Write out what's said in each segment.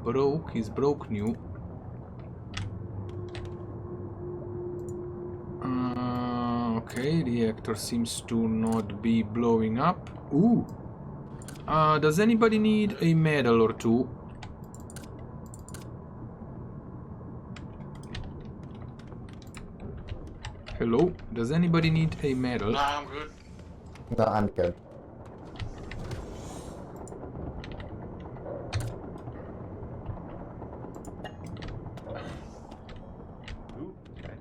broke. He's broke new. Okay, reactor seems to not be blowing up. Ooh. Does anybody need a medal or two? Hello? Does anybody need a medal? No, I'm good. No, I'm good. Ooh, okay.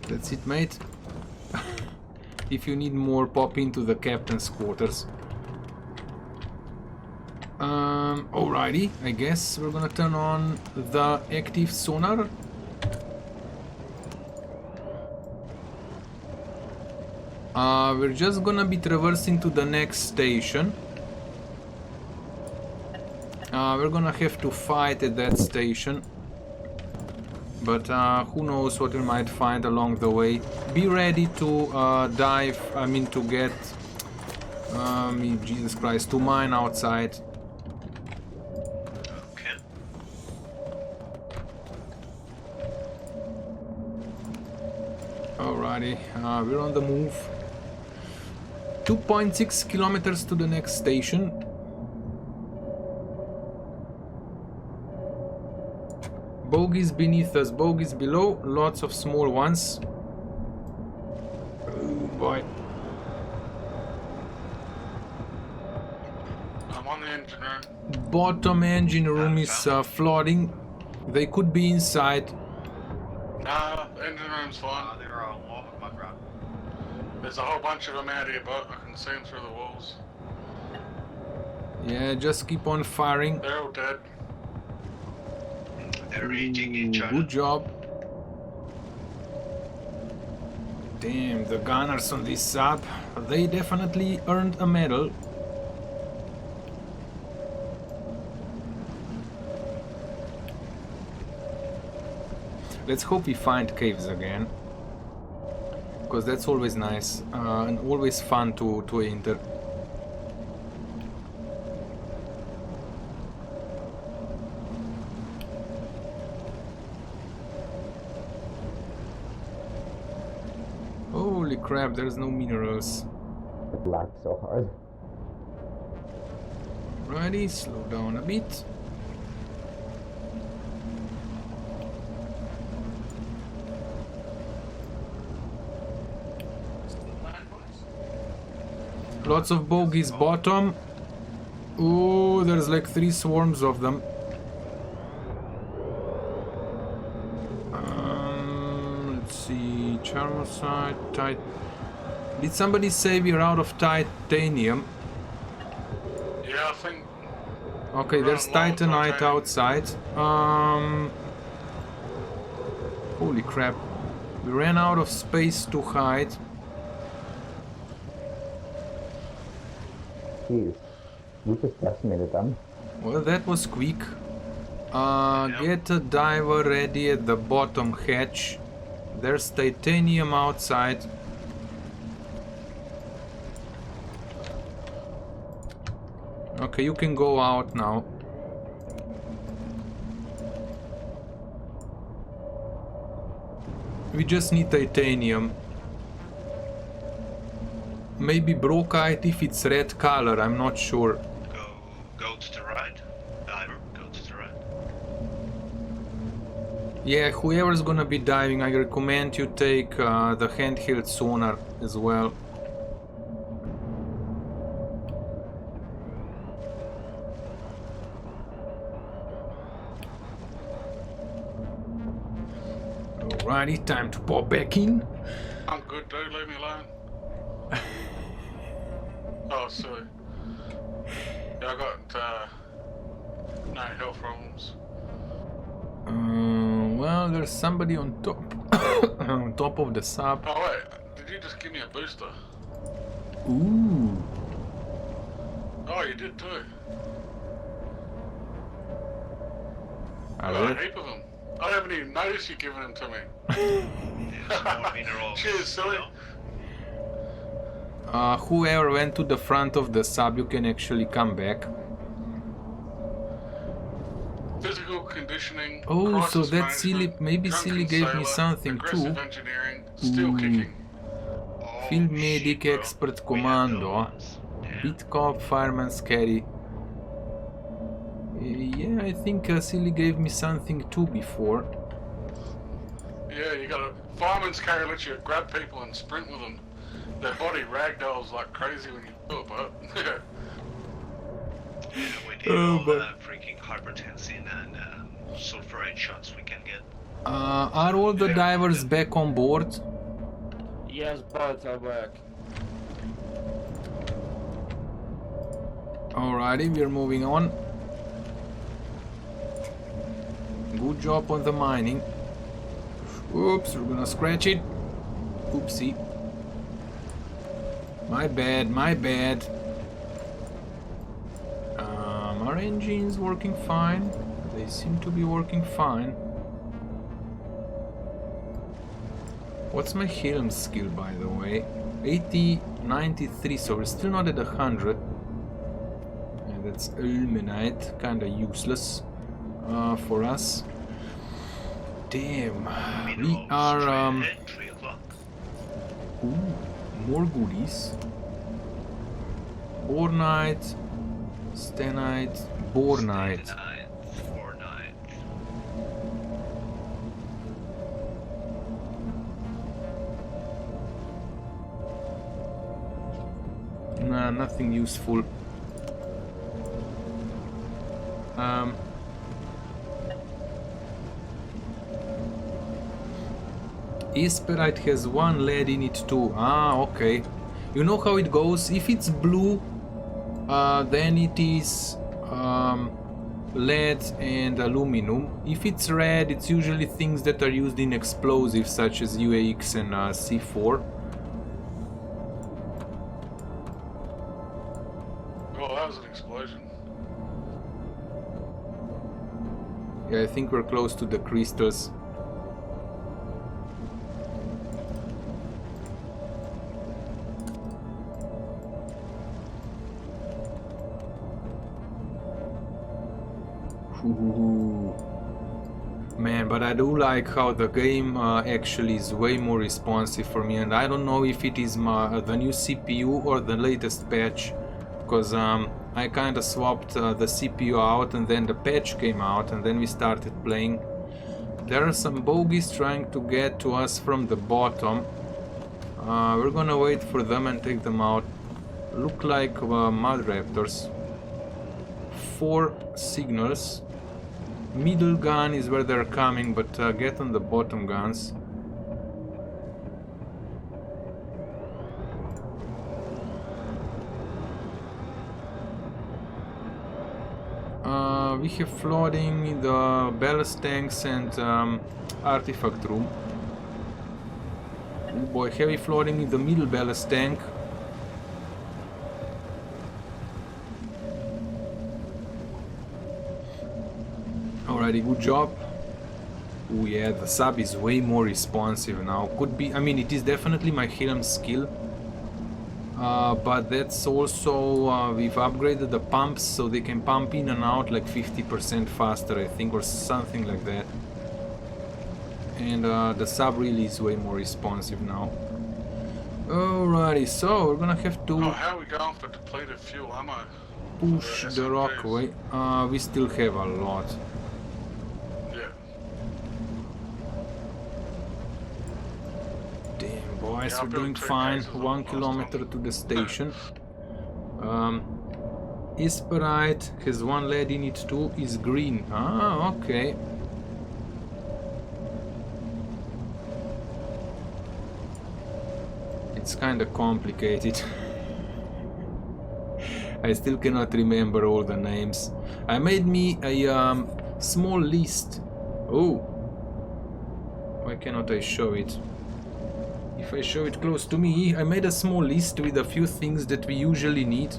That's it, mate. If you need more, pop into the captain's quarters. Alrighty, I guess we're gonna turn on the active sonar. We're just gonna be traversing to the next station. We're gonna have to fight at that station. But who knows what we might find along the way. Be ready to dive, I mean to get, Jesus Christ, to mine outside. Okay. Alrighty, we're on the move. 2.6 kilometers to the next station. Bogies beneath us, bogies below, lots of small ones. Oh boy. I'm on the engine room. Bottom engine room is flooding. They could be inside. Nah, the engine room's fine. They're all off my ground. There's a whole bunch of them out here, but I can see them through the walls. Yeah, just keep on firing. They're all dead. They're eating each other. Good job. Damn, the gunners on this sub, they definitely earned a medal. Let's hope we find caves again, because that's always nice and always fun to enter. Holy crap, there's no minerals. It lagged so hard. Alrighty, slow down a bit. Lots of bogies bottom. Ooh, there's like 3 swarms of them. Let's see, Charmosite, Did somebody say we're out of titanium? Yeah, I think. Okay, there's titanite outside. Holy crap. We ran out of space to hide. Jeez. We just decimated them. Well, that was quick. Get a diver ready at the bottom hatch. There's titanium outside. Okay, you can go out now. We just need titanium. Maybe brochite if it's red color, I'm not sure. Go to the right. Diver, go to the right. Yeah, whoever's gonna be diving, I recommend you take the handheld sonar as well. Alrighty, time to pop back in. I'm good, dude. Leave me alone. Oh, silly. Yeah, I got no health problems. Well, there's somebody on top, on top of the sub. Oh wait, did you just give me a booster? Ooh. Oh, you did too. I Hello? got a heap of them. I have haven't even noticed you giving them to me. There's more minerals. Cheers, silly. Whoever went to the front of the sub, you can actually come back. Physical conditioning. Oh, so crisis that Silly, management, maybe drunken Silly gave me sailor, something too. aggressive engineering, steel kicking. Oh, Field shit, Medic, bro. Expert We have Commando, those. Damn. Beat Cop, Fireman's Carry. Yeah, I think Silly gave me something too before. Yeah, you got a fireman's carry lets you grab people and sprint with them. Their body ragdolls like crazy when you do it, but Yeah, we need Oh, all but- the freaking hypertensine and sulfurate shots we can get. Are all the divers back on board? Yes, both are back. Alrighty, we're moving on. Good job on the mining. Oops, we're gonna scratch it. Oopsie. My bad, my bad. Our engine's working fine. They seem to be working fine. What's my helm skill, by the way? 80, 93, so we're still not at 100. Yeah, that's illuminate, kinda useless for us. Damn, we Minerals are straight ahead, 3 o'clock. ooh, more goodies. Bornite, stenite, bornite. 4-9. Nah, nothing useful. Esperite has 1 lead in it too. Ah, okay. You know how it goes? If it's blue, then it is lead and aluminum. If it's red, it's usually things that are used in explosives such as UAX and C4. well, that was an explosion. Yeah, I think we're close to the crystals. Ooh. Man, but I do like how the game actually is way more responsive for me, and I don't know if it is the new CPU or the latest patch, because I kind of swapped the CPU out and then the patch came out and then we started playing. There are some bogies trying to get to us from the bottom. We're gonna wait for them and take them out. Look like mud raptors. 4 signals. Middle gun is where they're coming, but get on the bottom guns. We have flooding in the ballast tanks and artifact room. Oh boy, heavy flooding in the middle ballast tank. Alrighty, good job. Oh yeah, the sub is way more responsive now. Could be, I mean, it is definitely my helm skill. But that's also, we've upgraded the pumps so they can pump in and out like 50% faster, I think, or something like that. And the sub really is way more responsive now. Alrighty, so we're gonna have to Oh, how are we going for depleted fuel ammo? push the rock away. We still have a lot. Yeah. Damn, boys, Yeah, we're I doing built 2 fine. cases 1 last kilometer time. to the station. Esperite has 1 lead in it too. Is green. Ah, okay. It's kinda complicated. I still cannot remember all the names. I made me a small list. Oh, why cannot I show it? If I show it close to me, I made a small list with a few things that we usually need.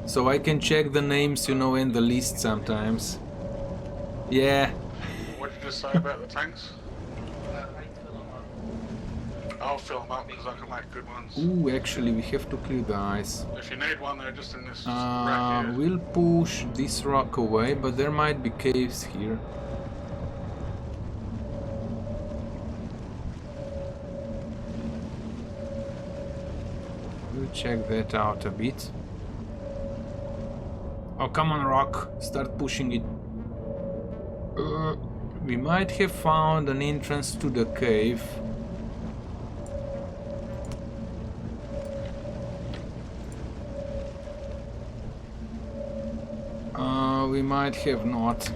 So I can check the names, you know, in the list sometimes. Yeah. What you just say about the tanks? I'll fill them up because I can make good ones. Ooh, actually, we have to clear the ice. If you need one, they're just in this rack here. We'll push this rock away, but there might be caves here. We'll check that out a bit. Oh, come on, rock. Start pushing it. We might have found an entrance to the cave. We might have not.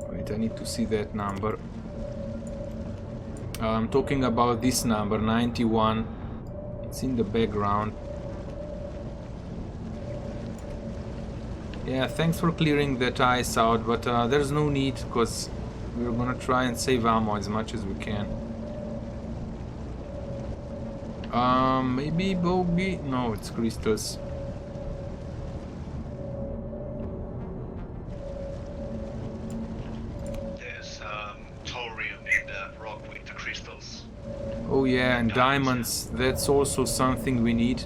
Wait, I need to see that number. I'm talking about this number, 91. It's in the background. Yeah, thanks for clearing that ice out, but there's no need, because we're gonna try and save ammo as much as we can. Maybe bogey? No, it's crystals. Oh yeah, and diamonds, that's also something we need.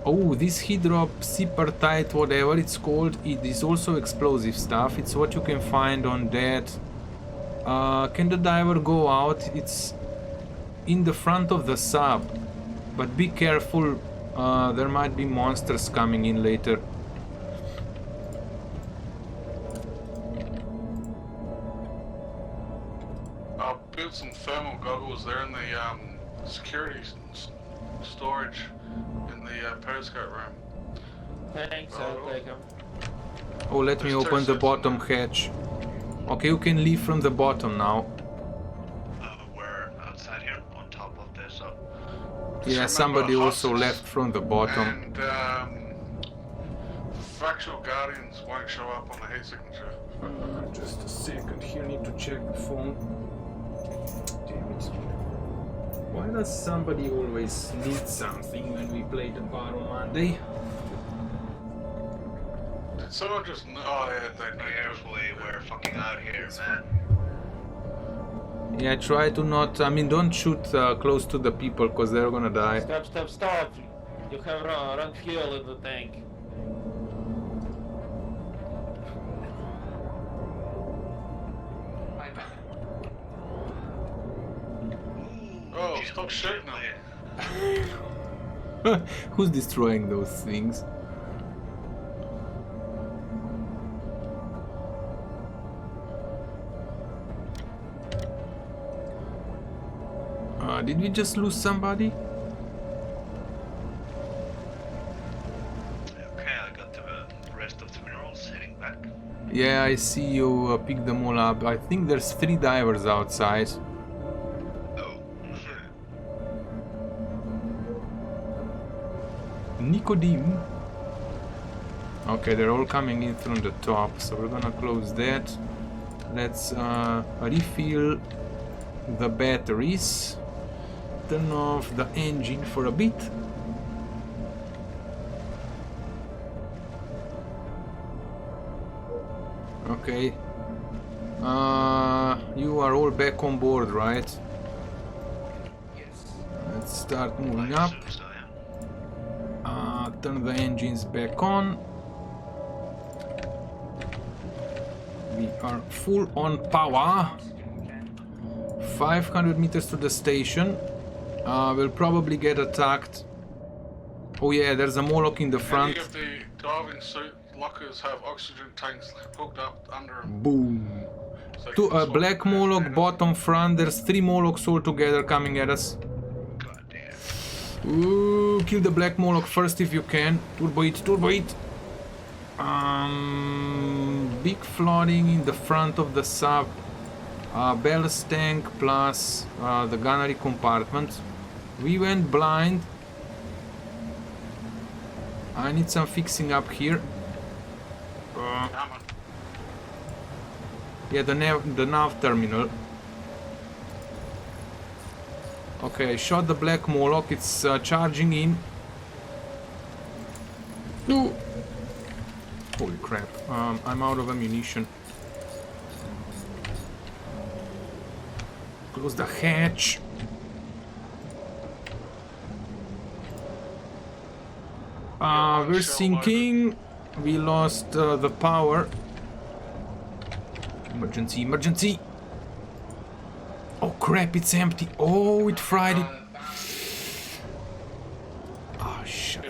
Oh, this hydroxyapatite, whatever it's called, it is also explosive stuff. It's what you can find on that. Can the diver go out? It's in the front of the sub. But be careful, there might be monsters coming in later. Some thermal goggles. They're in the security storage in the periscope room. Thanks, I'll take them. Oh, let me There's open the two bottom sets in hatch. Okay, you can leave from the bottom now. We're outside here, on top of this. Yeah, remember somebody also hostages left from the bottom. And fractional guardians won't show up on the heat signature. Just a second here, need to check the phone. Damn it. Why does somebody always need something when we play the Baro Monday? Did someone just... Oh, yeah, they know. Carefully, we're fucking out here, man. Yeah, try to not... I mean, don't shoot close to the people, because they're gonna die. Stop, stop, stop! You have run fuel in the tank. Oh, stop shooting them. Who's destroying those things? Did we just lose somebody? Okay, I got the rest of the minerals heading back. Yeah, I see you pick them all up. I think there's 3 divers outside. Nicodeme. Okay, they're all coming in from the top, so we're gonna close that. Let's refill the batteries. Turn off the engine for a bit. Okay. You are all back on board, right? Yes. Let's start moving up. Turn the engines back on. We are full on power. 500 meters to the station. We'll probably get attacked. Oh yeah, there's a Moloch in the front. Any of the diving suit lockers have oxygen tanks hooked up under them. Boom. So you To can a swap black them out. Moloch bottom front. There's 3 Molochs all together coming at us. God damn. Ooh, kill the black Moloch first if you can. Turbo it, turbo it. Big flooding in the front of the sub. Ballast tank plus the gunnery compartment. We went blind. I need some fixing up here. Come on. Yeah, the nav terminal. Okay, I shot the black Moloch. It's charging in. No. Holy crap. I'm out of ammunition. Close the hatch. We're sinking. We lost the power. Emergency, emergency. Oh crap, it's empty. Oh, it fried it. Oh shit.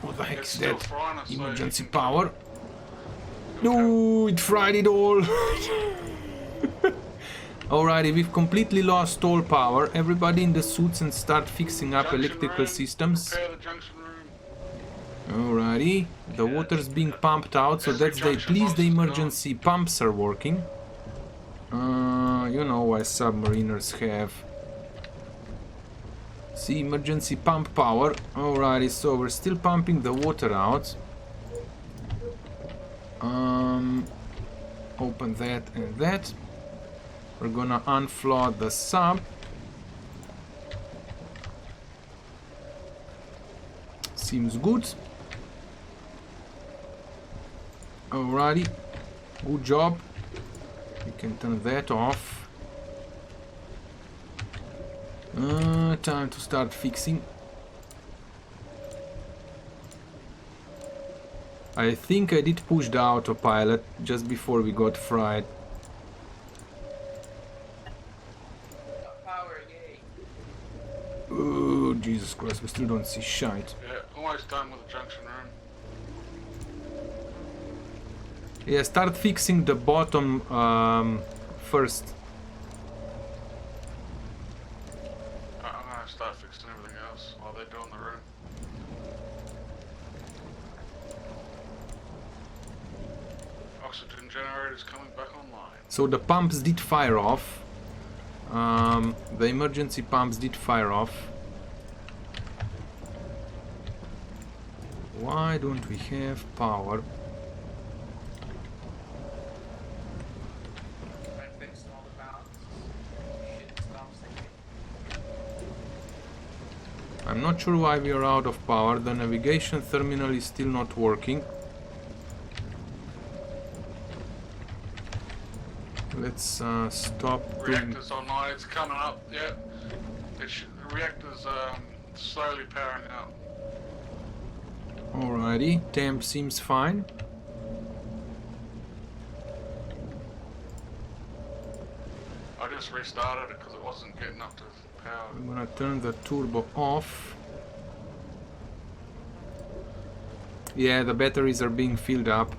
What the heck is that? Emergency power. No, it fried it all. Alrighty, we've completely lost all power. Everybody in the suits and start fixing up electrical systems. Alrighty, the water's being pumped out, so that's the... At least the emergency pumps are working. You know why submariners have. See, emergency pump power. Alrighty, so we're still pumping the water out. Open that and that. We're gonna unfloat the sub. Seems good. Alrighty, good job. We can turn that off. Time to start fixing. I think I did push the autopilot just before we got fried. Oh, Jesus Christ, we still don't see shite. Yeah, almost done with the junction room. Yeah, start fixing the bottom first. I'm gonna start fixing everything else while they're doing the room. Oxygen generators coming back online. So the pumps did fire off. The emergency pumps did fire off. Why don't we have power? I'm not sure why we are out of power. The navigation terminal is still not working. Let's stop doing... Reactor's online, it's coming up, yeah. The reactor's slowly powering out. Alrighty, temp seems fine. I just restarted it because it wasn't getting up to power. I'm gonna turn the turbo off. Yeah, the batteries are being filled up.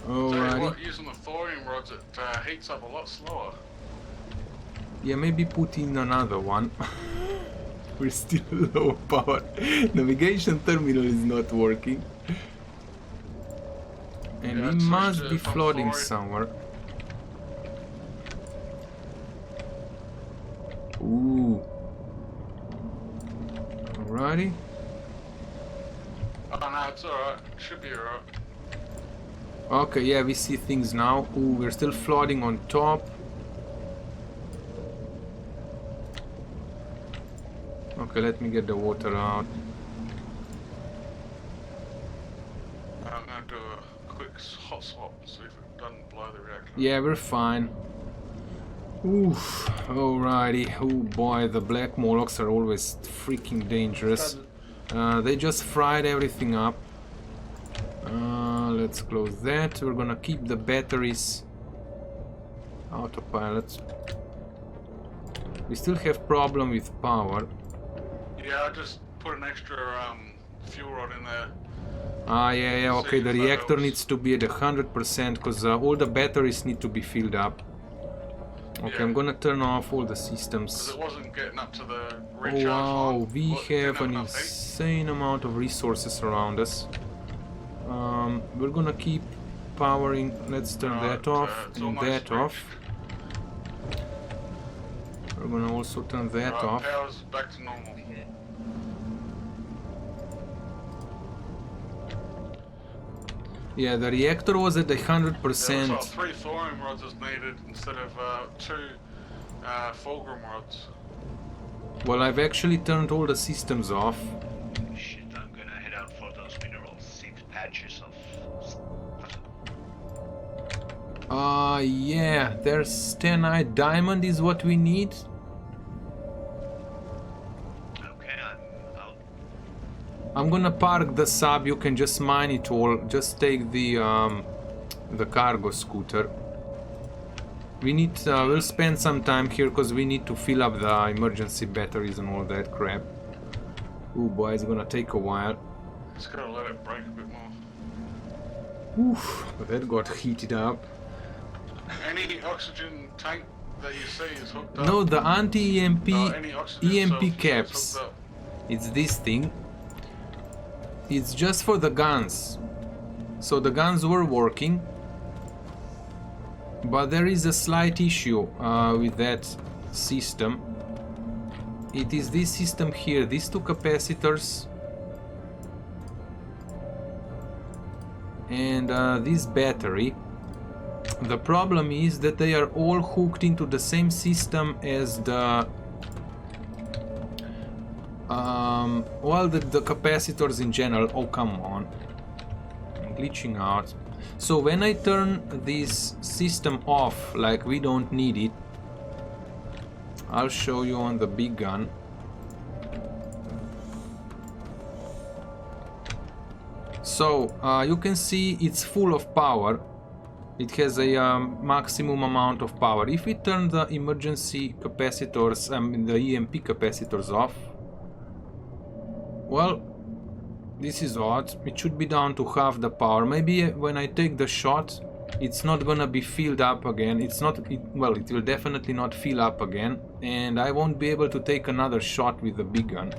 Tell you Alrighty. what, using the thorium rods, it heats up a lot slower. Yeah, maybe put in another one. We're still low power. Navigation terminal is not working. And Yeah, we it must switched be from floating thorium. somewhere. Ooh. Alrighty. Oh no, it's alright. Should be alright. Okay, yeah, we see things now. Ooh, we're still floating on top. Okay, let me get the water out. I'm gonna do a quick hot swap, see if it doesn't blow the reactor. Yeah, we're fine. Oof, alrighty. Oh boy, the black Molochs are always freaking dangerous. They just fried everything up. Let's close that. We're gonna keep the batteries. Autopilot. We still have problem with power. Yeah, I just put an extra fuel rod in there. Ah, yeah, okay, the See if that reactor helps. needs to be at 100% because all the batteries need to be filled up. Okay, Yeah. I'm gonna turn off all the Because systems. it wasn't getting up to the Oh recharge wow, line. we Didn't have an enough heat. insane amount of resources around us. We're gonna keep powering. Let's turn Alright, that off it's and almost that off. reached. We're gonna also turn that Right, off. power's back to normal. Yeah, the reactor was at There was 100%. like 3 thorium rods is needed instead of 2 fulcrum rods. Well, I've actually turned all the systems off. Shit, I'm gonna head out for those mineral seed patches of... Yeah, there's stenite diamond is what we need. Okay, I'm out. I'm gonna park the sub, you can just mine it all, just take the cargo scooter. We need, we'll spend some time here because we need to fill up the emergency batteries and all that crap. Ooh boy, it's gonna take a while. Just gotta let it break a bit more. Oof, that got heated up. Any oxygen tank that you see is hooked up. No, the anti-EMP Any oxygen EMP cells caps. hooked up. It's this thing. It's just for the guns. So the guns were working. But there is a slight issue with that system. It is this system here, these two capacitors. And this battery. The problem is that they are all hooked into the same system as the well, the capacitors in general. Oh, come on, I'm glitching out. So when I turn this system off, like we don't need it, I'll show you on the big gun. So you can see it's full of power. It has a maximum amount of power. If we turn the emergency capacitors, the EMP capacitors off, well, this is odd. It should be down to half the power. Maybe when I take the shot, it's not gonna be filled up again. Well, it will definitely not fill up again, and I won't be able to take another shot with the big gun.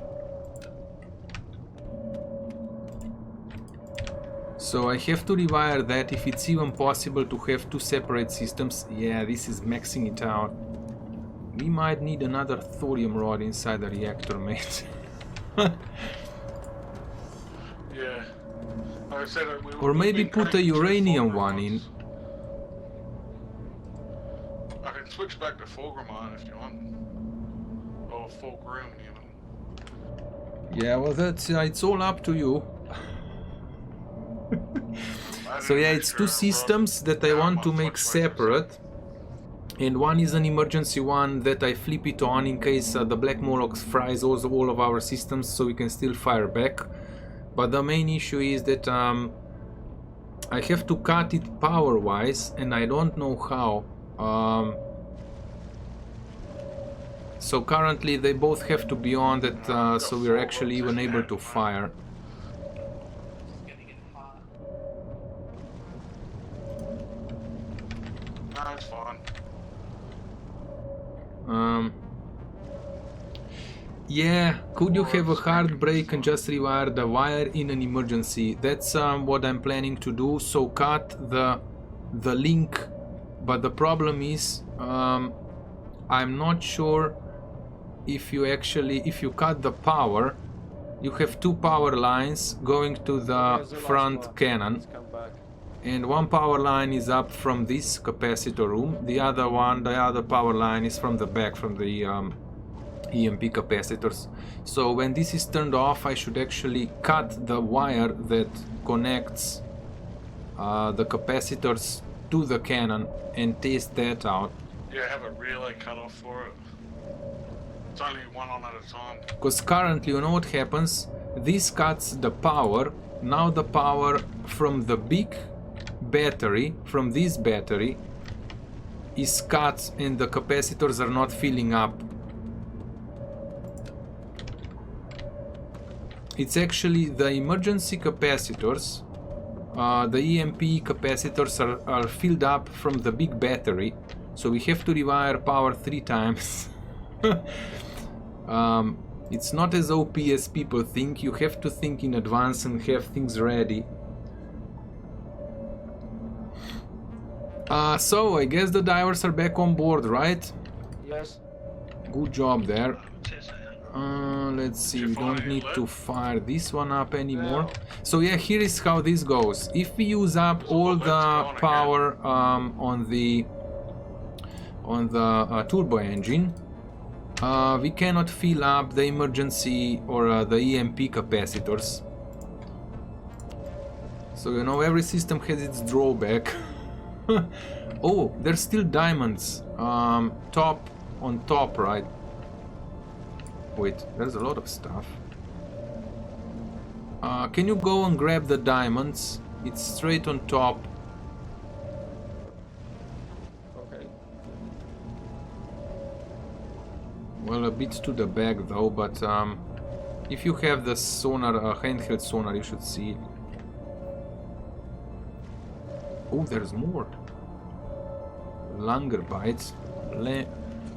So I have to rewire that if it's even possible to have two separate systems. Yeah, this is maxing it out. We might need another thorium rod inside the reactor, mate. Yeah. Like I said, Or maybe put a uranium one in. I can switch back to Fulgrimine if you want. Or Fulgrim, even. Yeah, well, that's it's all up to you. So yeah, it's two systems that I want to make separate, and one is an emergency one that I flip it on in case the black Moloch fries all of our systems, so we can still fire back. But the main issue is that I have to cut it power wise, and I don't know how. So currently they both have to be on that, so we're actually even able to fire. That's fine. Yeah, could you have a hard break and just rewire the wire in an emergency? That's what I'm planning to do. So cut the link, but the problem is I'm not sure if you cut the power, you have two power lines going to the front cannon. And one power line is up from this capacitor room, the other power line is from the back, from the EMP capacitors. So when this is turned off, I should actually cut the wire that connects the capacitors to the cannon and test that out. Yeah, have a relay cut off for it. It's only one on at a time. Because currently, you know what happens? This cuts the power. Now the power from the big battery, from this battery, is cut and the capacitors are not filling up. It's actually the emergency capacitors, the EMP capacitors are filled up from the big battery, so we have to rewire power 3 times. It's not as OP as people think. You have to think in advance and have things ready. So I guess the divers are back on board, right? Yes. Good job there. It says I am. Let's see, Did you we don't find any need lead? to fire this one up anymore. No. So yeah, here is how this goes. If we use up all let's the go on power on the turbo engine, we cannot fill up the emergency or the EMP capacitors. So you know, every system has its drawback. Oh, there's still diamonds. Top on top, right? Wait, there's a lot of stuff. Can you go and grab the diamonds? It's straight on top. Okay. Well, a bit to the back though, but if you have the sonar, handheld sonar, you should see it. Oh, there's more. Langer bites.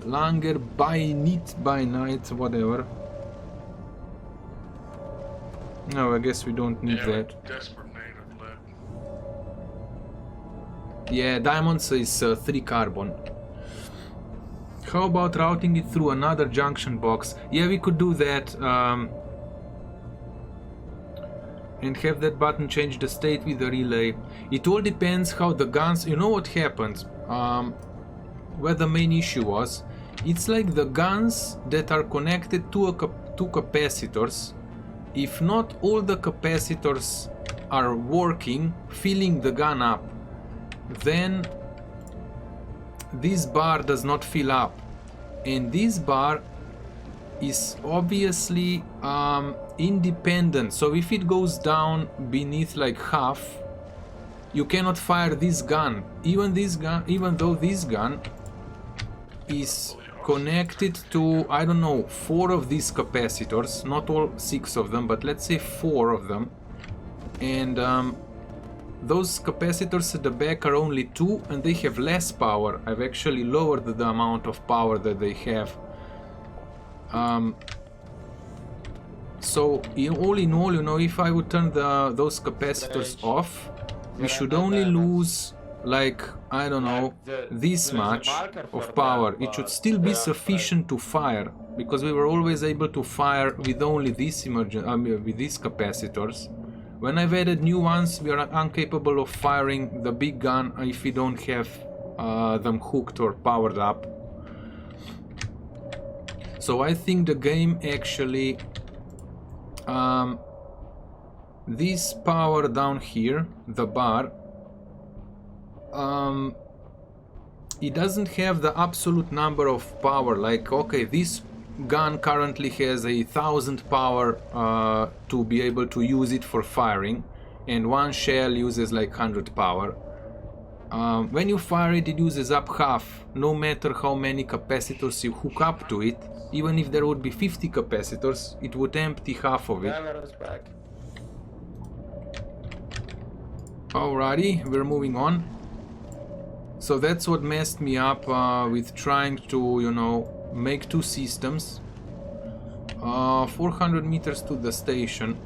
Langer by night, whatever. No, I guess we don't need Yeah, that. desperate need of lead. Yeah, diamonds is 3 carbon. How about routing it through another junction box? Yeah, we could do that. And have that button change the state with the relay. It all depends how the guns... You know what happened? Where the main issue was? It's like the guns that are connected to two capacitors. If not all the capacitors are working, filling the gun up, then this bar does not fill up. And this bar is obviously independent, so if it goes down beneath like half, you cannot fire this gun. Even though this gun is connected to, I don't know, 4 of these capacitors, not all 6 of them, but let's say 4 of them, and those capacitors at the back are only 2 and they have less power. I've actually lowered the amount of power that they have. So all in all, you know, if I would turn those capacitors off, we should only lose like, I don't know, this much of power. It should still be sufficient to fire, because we were always able to fire with only these with these capacitors. When I've added new ones, we are incapable of firing the big gun if we don't have them hooked or powered up. So I think the game actually, this power down here, the bar, it doesn't have the absolute number of power. Like, okay, this gun currently has 1,000 power to be able to use it for firing, and one shell uses like 100 power. When you fire it, it uses up half, no matter how many capacitors you hook up to it. Even if there would be 50 capacitors, it would empty half of it. Alrighty, we're moving on. So that's what messed me up with trying to, you know, make 2 systems. 400 meters to the station.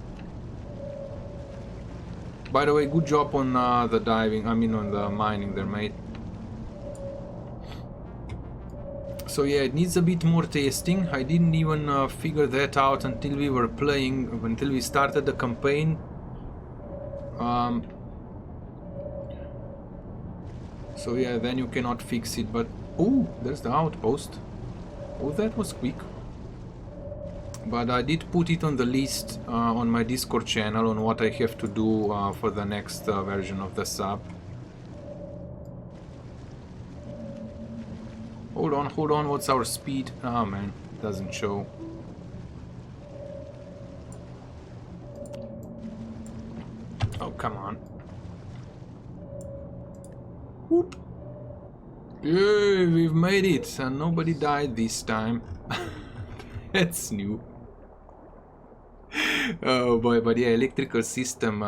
By the way, good job on the diving, I mean on the mining there, mate. So yeah, it needs a bit more testing. I didn't even figure that out until we were playing, until we started the campaign. So yeah, then you cannot fix it, but... Oh, there's the outpost. Oh, that was quick. But I did put it on the list on my Discord channel on what I have to do for the next version of the sub. Hold on, what's our speed? Oh man, it doesn't show. Oh, come on. Whoop. Yay, we've made it, and nobody died this time. That's new. Oh boy, but yeah, electrical system